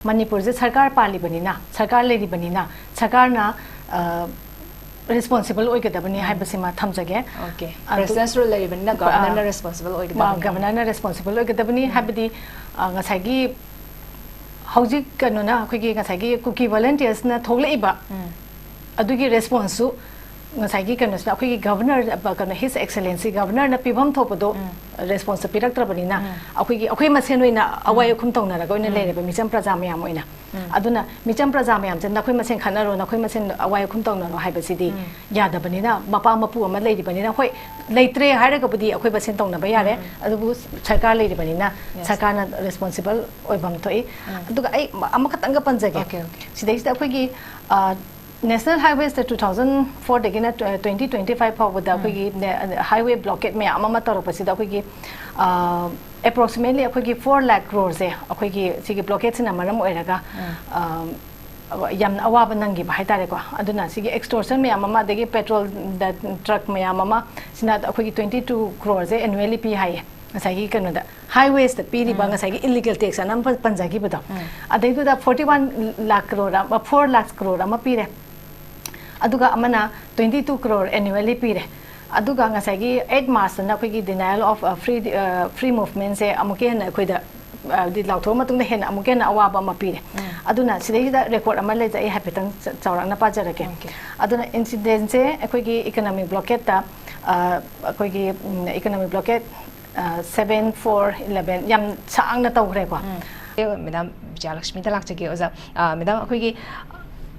manipur je sarkar pali banina sarkar ledi banina sarkar na responsible oi gadabani haibasima thamjage okay president role lei banina governor na responsible oi gadabani governor na responsible oi gadabani habidi ngasagi hauji kanuna khigi ngasagi Kuki volunteers na thoglaiba adugi response su ngasagi kanusna khigi governor kana his excellency governor na pibam thopado response piraktrabanina akhoi masenoina awai khum tongna ra goina leireba micham praja mayam oina aduna micham praja mayam jan nakhoi masen khanaro nakhoi masen awai khum tongna ro haibasidi yadabanina mapa mapu ama leiribanina hoi leitre hairaga budi akhoi basen tongna ba yare adubu sarkar leiribanina sarkar na responsible oibam thoi aduga ai amakatanga panjage sidai sida akhoi National Highways the 2004 again 2025 forward the highway blockade me amama taropasida khigi approximately khigi 4 lakh crores khigi sigi blockade sina maram oiraga yam awaba nangi ba haitare ko aduna sigi extortion me amama degi petrol that truck me amama sina khigi 22 crores annually pi high ngasagi kanoda highways the piri ba ngasagi illegal tax anam panjagi bada adaidu da 41 lakh crore 4 lakh crore ama pire aduga amana 22 crore annually pire aduga ngasagi 8 March na khigi denial of free movement se amuke na khoida di lautho matung hen amuke na awaba ma pire aduna sidai da record ama le jai hapetang chawrang na pajarake aduna incident se khigi economic blockade ta khigi economic blockade 7/4/11 yam chaang na tawre ko madam Vijiyaluxmi ta lakche ke oza madam khigi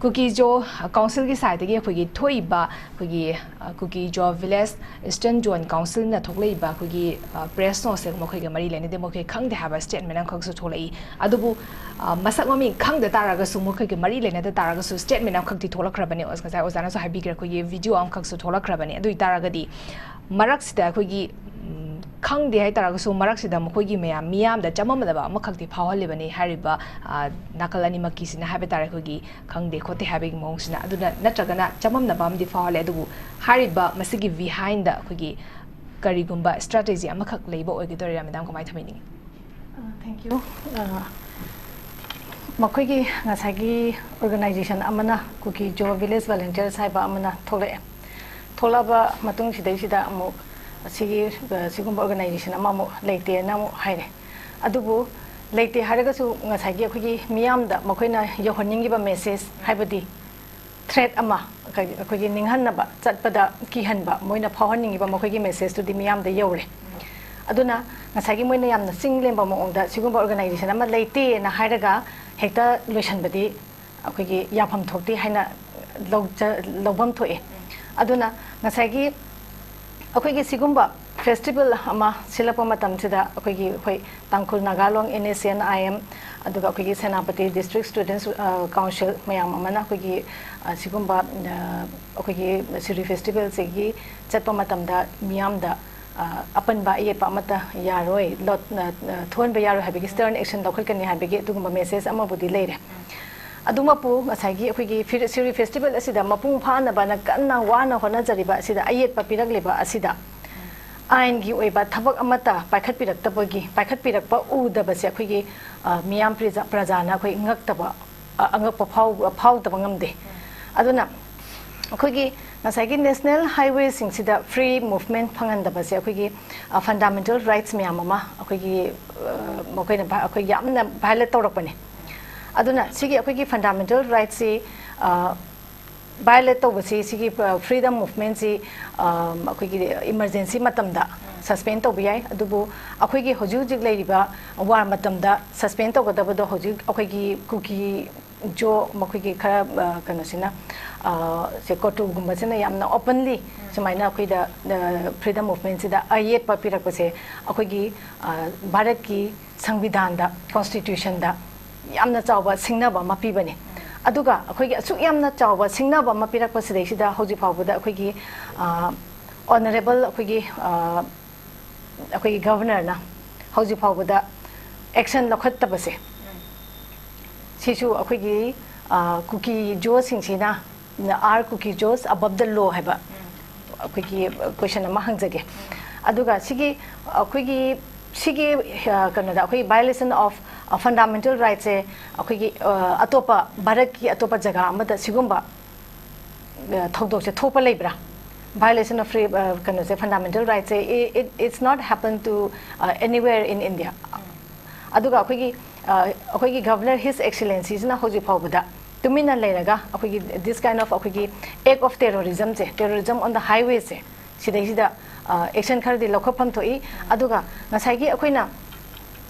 Kuki jo council ki side ge khoi gi thoiba khoi gi Kuki jo village Eastern Zone council na thoklei ba khoi gi press no se mo khoi ga mari lene de mo khoi khang de have statement ang khak su tholai adubu masak mami khang de taraga su mo khoi ga mari lene de taraga su statement ang khak ti tholak khrabani os ga ozana so habi ger khoi gi video ang khak su tholak khrabani adu taraga di marak sida khoi gi khang de hai taraga su marak sida mo khoi gi miyam da chamam da ba ma khak ti phawal lebani hariba nakalani makki sina habe tara khoi gi khang de khote habe gi mong sina aduna natragana chamam na bam di phawal adu hariba masigi behind da khoi gi kari gumba strategy ama khak leiba oi gi dori madam ko mai thamini thank you makhoi gi ngasagi organization amana Kuki jo village volunteers haiba amana tholaba matung sidai sida amu sigumba organization amamu leite na mu haire adubu leite haraga su ngasagi khigi miyam da makoina yohoningi ba message haibadi threat ama khigi ninghan na ba chatpada kihan ba moina phawaningi ba makoigi message to di miyam da yore aduna ngasagi moina yamna singlem ba mo da sigumba organization ama leite na haraga hekta lotion badi khigi yafam thokti haina lobam thoe aduna ngasagi akhoi sigumba festival ama silapa matam sida akhoi hoi tangkhul nagalong Nscn IM aduga akhoi senapati district students council mayam amana akhoi sigumba akhoi siri festival segi chatpa matam da miyam da apan ba ye pa mata yaroi lot thon ba yaroi habigi stern action dakhul kani habigi dugumba message ama budi leire aduma pu ngasagi akhoi siri festival asida mapung phana bana kanna wana hona jariba asida ayet pa pirak leba asida ain gi oiba thabak amata paikhat pirak tabagi paikhat pirak pa u da base akhoi miyam prajana akhoi ngak taba angak pa phau taba ngamde aduna akhoi ngasagi national highway sing sida free movement phangan da base akhoi fundamental rights miyam ama akhoi mokoina akhoi yamna violate tawrakpani aduna sigi akhoi fundamental rights si violate tawbasi sigi freedom movement si akhoi emergency matamda suspend tawbiyai adubu akhoi hojik leiriba war matamda suspend tawgadabado hojik akhoi Kuki jo makhoi khara kanosina se kotu gumba sina yamna openly sumaina akhoi da freedom movement si da ayet pa pirakpase akhoi bharat ki संविधान दा constitution da yamna chawba singnaba mapi bane aduga akhoi asu yamna chawba singnaba mapirak pasidai sida hoji phawbuda akhoi honorable akhoi governor na hoji phawbuda action lakhat tabase sisu akhoi Kuki jo singsina are Kuki jos above the law haba akhoi question ama hangjage aduga sigi akhoi sigi kanada akhoi violation of fundamental rights se akhoi atopa bharat ki atopa jaga amada sigumba thodok se thopa leibra violation of free fundamental rights it's not happened to anywhere in India aduga akhoi governor his excellencies na hoji phawbada tumina leiraga akhoi this kind of akhoi act of terrorism on the highways se sida action khar di lokhapam thoi aduga ngasai gi akhoi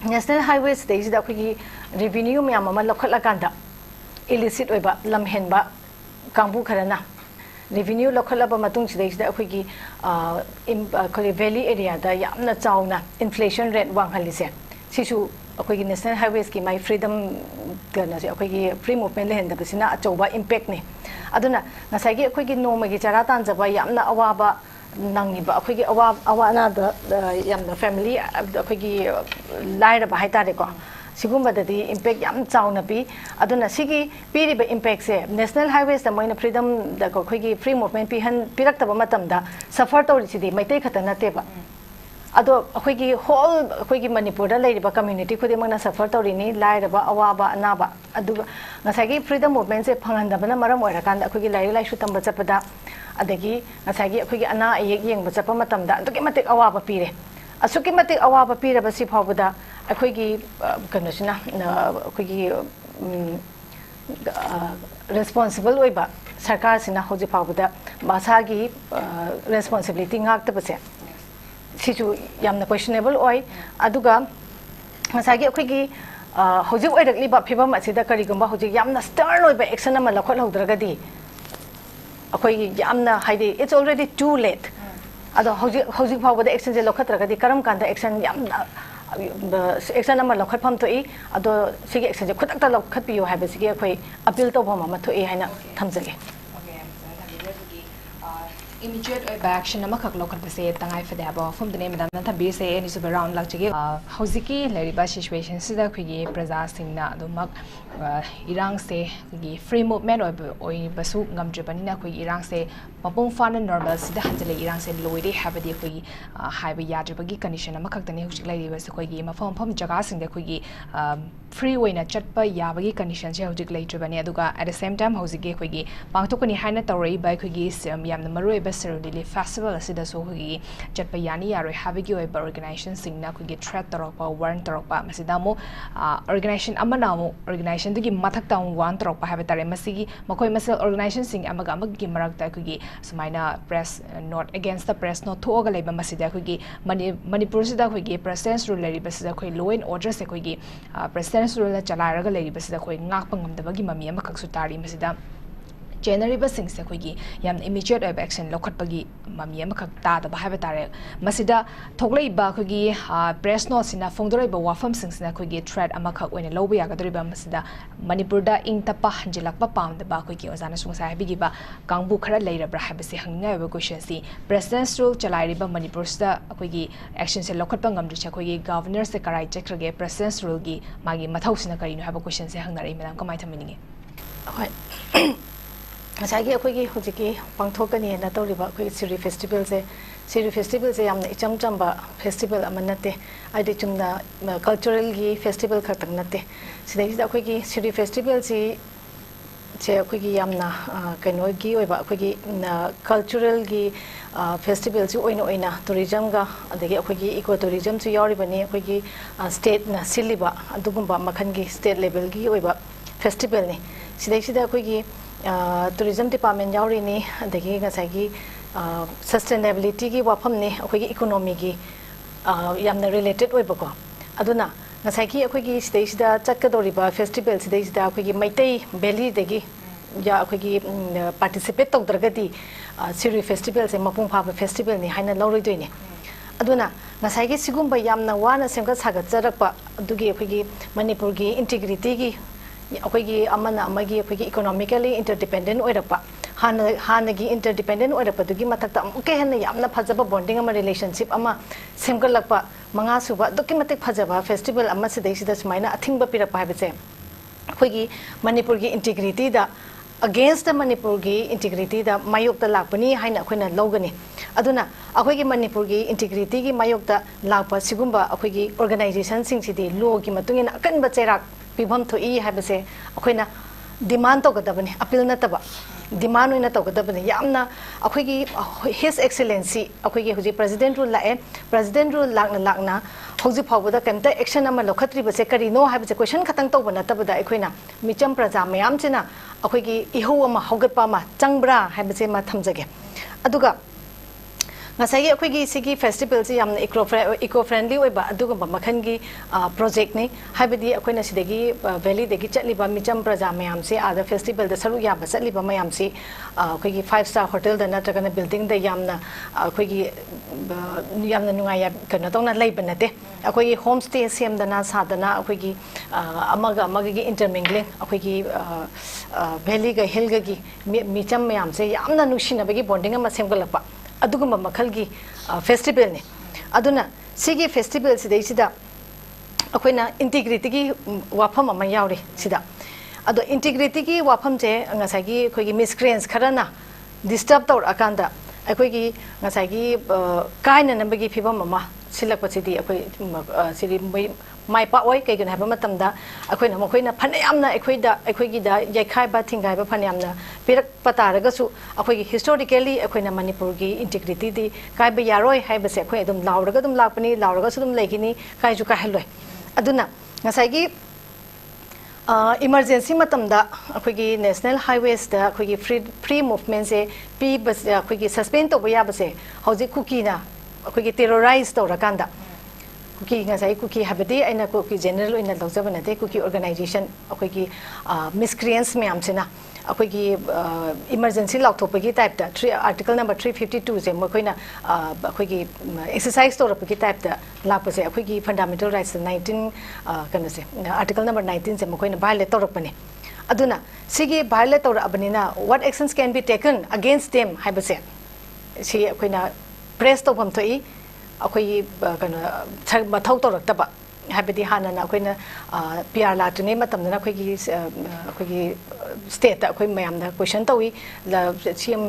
national highways de sida akhoi revenue myam ama lokhatla kanda illicit oiba lamhenba kangbu kharana revenue lokhalaba matung sida akhoi gi valley area da yamna chauna inflation rate wang halise sisu akhoi national highways ki my freedom gana se akhoi free movement le henda basina achoba impact ne aduna ngasai gi akhoi gi noma gi chara tan jaba yamna awaba nangi ba akhoi gi awana da yamna family akhoi gi laira ba haitare ko sigumba da di impact yam chauna bi aduna sigi piri ba impact se national highways da moina freedom da akhoi gi free movement pi han pirak ta ba matam da suffer to ri di maitai khata na te ba ado akhoi gi whole akhoi gi manipur da lai ba community khudi mangna suffer to ri ni lai ba awaba anaba adu ngasai gi freedom movement se phangan da bana maram oira kan akhoi gi lai shu tamba chapada adagi ngasai gi akhoi gi ana ayek yeng ba chapa matam da to ki matik awaba pire asuki matik awaba pire ba si phawbuda akhoi gi kanasina akhoi gi responsible oiba sarkar sina hoji phawbuda masa gi responsibility ngak ta base sisu yamna questionable oi aduga masagi akhoi gi hojik oirakli ba phibam asida karigumba hojik yamna stern oiba action ama lakhot haudragadi akhoi gi yamna haide it's already too late ado hojik phawbada action je lokhatragadi karam kanda action yamna action ama lokhat pham toi ado sigi action je khutak ta lokhat piyo haiba sigi akhoi appeal to bhama ma thoi haina thamjage immediate action ama khak lokhat base tangai fade aba from the name da na thabi se any sub around lak chige hojiki leriba situation sida khigi praja singna adumak irang se khigi free movement oi basu ngamjabani na khigi irang se mapung fana normal sida hanjale irang se loide habadi khigi haiba yadribagi condition ama khak tani hojik leriba se khigi mafam pham jaga sing de khigi free oina chatpa yabagi condition se hojik leitribani aduga at the same time hojiki khigi pangtokani haina tawrei bai khigi yamna maroi Ceremony festival asida so khigi chatpa yani yaroi habigi oi organization singna khigi threat torokpa warrant torokpa masida mo organization amana mo organization digi mathak ta wan torokpa habe tare masigi makoi masel organization sing amaga amagi marakta khigi sumaina press not against the press not thoga leba masida khigi manipur sida khigi president's rule lari basida khoi law and order se khigi president's rule la chalairaga lari basida khoi ngakpa ngamdabagi mami amakak su tari masida January basing se khoi yam immediate action lokhat pagi mami am khak ta da ba tare masida thoglei ba khoi press note sina phongdorei ba wafam sing sina khoi thread ama khak oina loba ya gadori ba masida manipur da ing tapa hanjilak pa pam da ba khoi ozana sung sa bigi ba kangbu khara leira bra ha basi hangnga ba question si president's rule chalai ba manipur sta khoi action se lokhat pa ngam ri cha khoi governor se karai chekrage president's rule gi magi mathau sina kari no ha ba question se hangnari madam kamai thamini hoi masagi akhoi hojiki pangthokani na tawriba akhoi siri festival se yamna icham chamba festival amanate aidi chumna cultural gi festival khatak nate sidai da akhoi siri festival si che akhoi yamna kaino gi oiba akhoi cultural gi festival si oina tourism ga adagi akhoi eco tourism su yori bani akhoi state na siliba adugumba makhan gi state level gi oiba festival ni sidai sida akhoi tourism department yauri ni adagi ngasai gi sustainability gi wafam ni akhoi economy gi yamna related oiba ko aduna ngasai gi akhoi gi stage da chatkadori ba festival stage da akhoi gi maitai valley degi ya akhoi gi participate tawdragadi siri festival se mapung pha festival ni haina loroi doine aduna ngasai gi sigumba yamna wana semga saga charakpa adugi akhoi gi manipur gi integrity gi akhoi gi amana amagi akhoi gi economically interdependent oirapa hana gi interdependent oirapa dugi mathakta ke hena yamna phajaba bonding ama relationship ama semgalakpa manga suba duki matik phajaba festival ama sidai sida sumaina athingba pirapa habese akhoi gi manipur gi integrity da against the manipur gi integrity da mayok ta lakpani haina akhoi na logani aduna akhoi gi manipur gi integrity gi mayokta lakpa sigumba akhoi gi organization sing sidi law gi matungin akan ba cherak pibam thoi habase akhoi na demand to gadabani appeal na taba demand oina to gadabani yamna akhoi gi his excellency akhoi gi huji president rule lae president rule lakna hoji phawda kamta action ama lokhatri base kari no habase question khatang to bana tabada akhoi na micham praja mayam china akhoi gi ihu ama hogatpa ma changbra habase ma thamjage aduga ngasai akhoi gi sigi festival si yamna eco friendly oiba aduga makhan gi project ni habidi akhoi na sidagi valley degi chatliba micham praja mayam se ada festival da saru ya basatliba mayam se akhoi gi 5-star hotel da natragana building da yamna akhoi gi yamna nungaya kana tongna leibana te akhoi gi homestay sem dana sadana akhoi gi amaga gi intermingling akhoi gi valley ga hill ga gi micham mayam se yamna nushina bagi bonding ama semgalapa aduguma makhalgi festival ne aduna sigi festival sidai sida akoina integrity gi wafam ama yaure sida ado integrity gi wafam je ngasai gi khoi miscreants kharana disturb tor akanda akoi gi ngasai gi kaina nambagi phibam ama silak pachidi akoi siri mai pa oi kai gana haba matamda akoina makoina phanayamna akoi gi da yaikhai ba thingai ba phanayamna pirak pataraga su akoi gi historically akoina manipur gi integrity di kai ba yaroi hai ba se akoi adum lauraga dum lakpani lauraga su dum legini kai ju ka heloi aduna ngasai gi emergency matamda akoi gi national highways da akoi gi free movement se pi bas akoi gi suspend to ba ya ba se hauji Kuki na akoi gi terrorize to rakanda Kuki ngasai Kuki habadi aina Kuki general ina lawjabana te Kuki organization akoi gi miscreants me amsina akoi gi emergency lautopagi type da article number 352 je mokoina akoi gi exercise to rapagi type da lapase akoi gi fundamental rights 19 kana se article number 19 je mokoina violate to rapane aduna sigi violate to abanina what actions can be taken against them habase si akoina press to bam thoi akoi kana mathau to raktaba habidi hanana akoina PR la tune matamna akoi gi state akoi mayamna question tawi la cm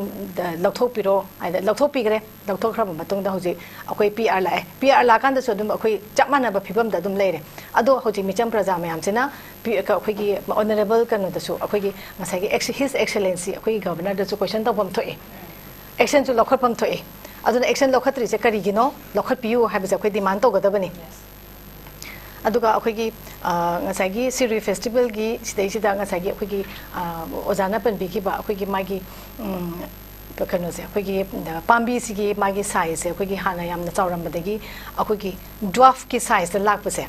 lauthopiro aida lauthopigre lauthokraba matungda hoji akoi PR la kan da so dum akoi chapmana ba phibam da dum leire ado hoji micham praja mayam chena akoi gi honorable kanu da so akoi gi ngasai gi his excellency akoi governor da so question ta bam thoi action to lokhot bam thoi aduna action lokhatri se kari gino lokhat piu habisa akoi demand to gadabani aduga akoi gi ngasai gi siri festival gi sidai sida ngasai gi akoi gi ozana pan bi gi ba akoi gi magi kano se akoi gi pambi sigi magi size akoi gi hana yamna chawram badagi akoi gi dwarf ki size da lak pase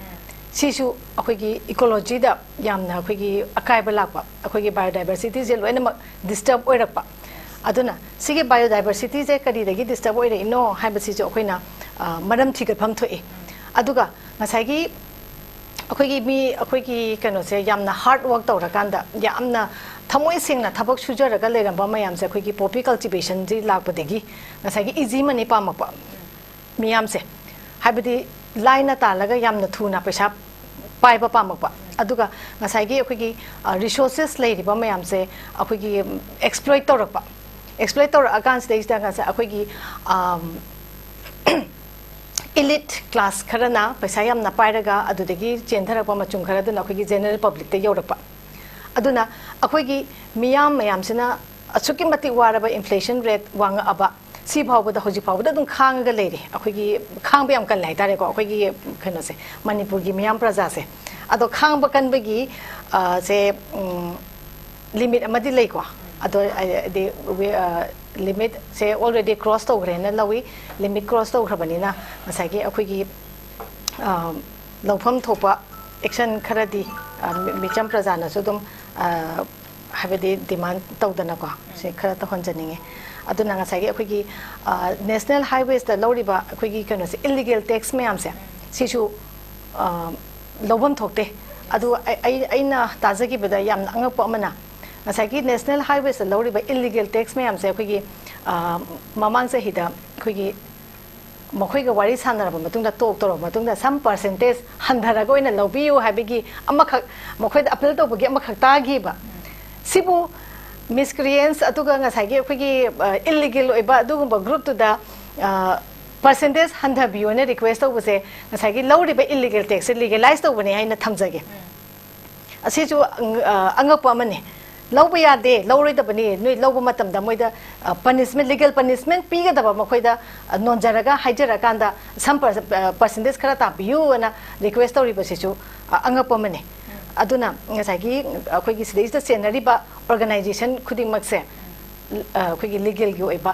sisu akoi gi ecology da yamna akoi gi akai ba lak ba akoi gi biodiversity je loina disturb oirak ba aduna sigi biodiversity je kadi dagi disturb oire ino haibasi jo akoina maram thigat pham thoi aduga ngasai gi akoi gi kano se yamna hard work to rakanda yamna thamoi singna thabak sujaraga leramba mayam se akoi gi poppy cultivation ji lakpadegi ngasai gi easy mani pa mapa miyam se haibadi laina talaga yamna thuna paisa pai ba pa mapa aduga ngasai gi akoi gi resources leiriba mayam se akoi gi exploit to rakpa exploit to against the ista ngasai akoi gi elite class kharana paisa yamna pairaga adudagi chendharapa machung khara duna akoi gi general public te yorapa aduna akoi gi miyam sina asuki mati waraba inflation rate wanga aba si phawbada hoji phawbada dum khang ga leire akoi gi khang ba yam kan lai tare ko akoi gi khano se manipur gi miyam praja se ado khang ba kan bagi se limit amadi lei ko ado the limit say already crossed over na lawi limit crossed over banina ngasai gi akoi gi lawpham thopa action kharadi micham praja na sudum habedi demand tawdana ko se khara ta honjaninge aduna ngasai gi akoi gi national highways da loriba akoi gi kano se illegal tax mayam se sisu lawbam thokte adu aina tajagi bada yam angapa amana ngasai gi national highways da loriba illegal tax mayam se akoi gi mamang se hida akoi gi mokhoi ga wari sanaraba matungda tok toro matungda some percentage handhara goina lobiu habigi amakha mokhoi da appeal to bagi amakha tagi ba sibu miscreants atuga ngasai gi akoi gi illegal oiba adugumba group to da percentage handhabiyo ne request to buse ngasai gi low riba illegal tax legalize to bane haina thamjage asi chu angakpa amane low ba yade low roi da bane noi low ba matam da moida punishment legal punishment pi ga da ba makoi da non jaraga haijara kanda some percentage khara ta biyu na request to riba si chu angakpa amane aduna ngasai gi akhoi gi sidai da senari ba organization khuding makse akhoi gi legal gi oiba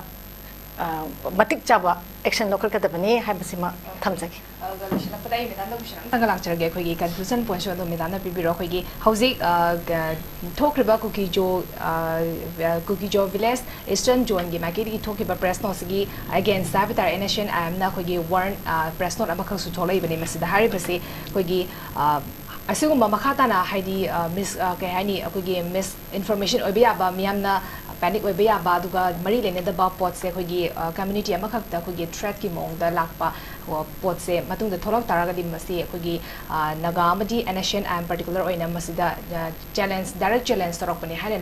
matik chaba action local ka dabani habasima thamjagi galashna padai medan lo shana tanga lakcharge khoi gi conclusion point so medan na pibiro khoi gi hausi thokriba kuki jo village eastern zone gi makiri gi thokriba press note gi against sabitar Nscn amna khoi gi warn press note amakha su tholai bani masida hari basi khoi gi asigumba makhata na haidi miss ke hani khoi gi miss information obiya ba miyamna panic oi baya ba duga mari lene da ba pot se khoi gi community amakha ta khoi gi threat ki mong da lakpa pot se matung da tholok taraga di masi khoi gi naga amadi Nscn am particular oina masida challenge direct challenge torok pani hane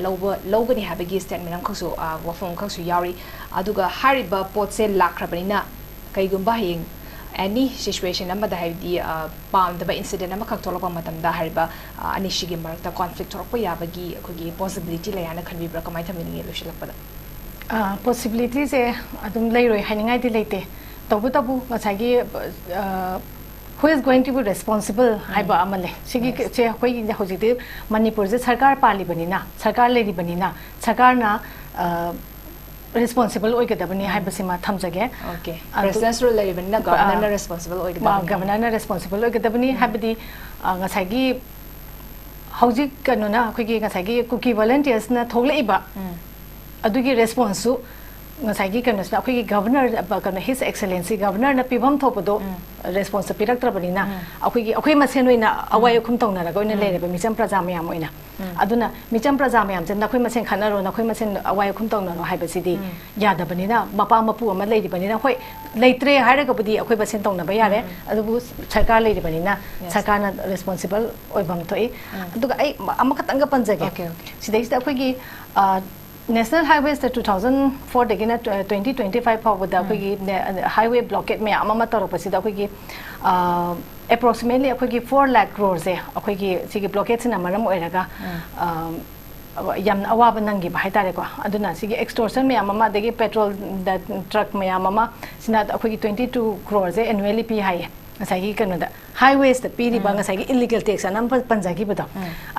logani habagi statement am khsu wafong khsu yauri aduga hariba pot se lakrabani na kaigumba hing any situation amada haidi pam da incident amakha tholok matam da hariba ani shigi marakta conflict torok pa yabagi khoi gi possibility la yana khanbi bra kamai thamini lo shilakpada possibility se adum leiroi haningai di leite tabu ngasagi who is going to be responsible haiba amale sigi che khoi gi hojite manipur je sarkar pali banina sarkar ledi banina sarkar na responsible oi gadabani haibasima thamjage okay president role lei banina governor na responsible oi gadabani governor na responsible oi gadabani habidi ngasagi hojik kanuna khoi gi ngasagi kuki volunteers na thoglaiba adugi response su ngasagi kanusna khoi gi governor kana his excellency governor na pibam thopodo response piraktra banina akhoi masen oina awai khum tongna ra goina lere ba micham praja mayam oina aduna micham praja mayam jen na khoi masen khanaro na khoi masen awai khum tongna no haibasidi yada banina mapa mapu ama leidi banina khoi leitre haira ga budi akhoi basen tongna ba yare adubu sarkar leidi banina sarkar na responsible oibam toi aduga ai amakatanga panjage sidai sta akhoi gi National Highways the 2004 degina 2025 forward da khoi highway blockade me amama taro pasida khoi approximately khoi 4 lakh crores e khoi sigi blockade sina maram oiraga yam awaba nangi ba haitare ko aduna sigi extortion me amama degi petrol da truck me amama sina khoi 22 crores e annually pi hai ngasagi kanu da highways the piri ba ngasagi illegal tax anam panjagi bada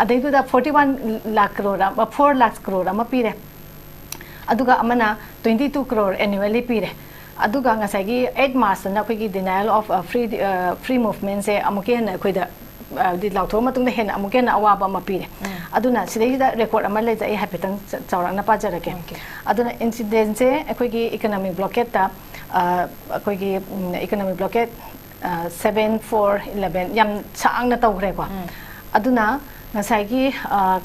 adai da 41 lakh crore 4 lakh crore ama pire aduga amana 22 crore annually pire aduga ngasagi 8 March na khoi denial of free movement se amuke na khoi da di lautho matung na hen amuke na awaba ma pire aduna sidai da record ama le jai hapetang chawrang na pajarake aduna incident se khoi economic blockade ta khoi economic blockade 7/4/11 yam sang na tawre ko aduna ngasagi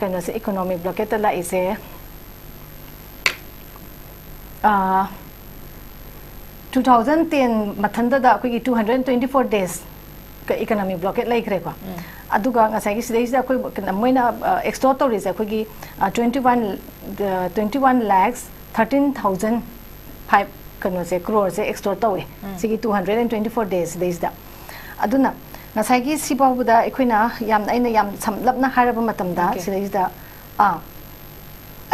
kana se economic blockade ta la ise 2010 mathanda da koi 224 days ka economic blockade lai kre ko aduga ngasai gi sidai da koi moina extort to rise koi 21 lakhs 13,005 kano se crore se extort to we sigi 224 days days da aduna ngasai gi sibaw da ekoina yam aina yam samlapna haraba matam da sidai da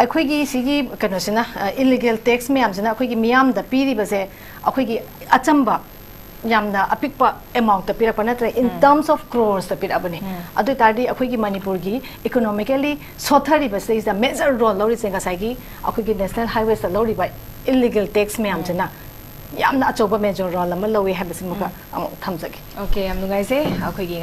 akhoi gi sigi kanosina illegal tax meyam sina akhoi gi miyam da piri base akhoi gi achamba yamna apikpa amount ta pira panatra in terms of crores ta pira bani adu tardi akhoi gi manipur gi economically sothari base is a major role lori senga sai gi akhoi gi national highways ta lori by illegal tax meyam sina yamna achoba major role ma lowi habasi muka thamjagi okay am nungai se akhoi gi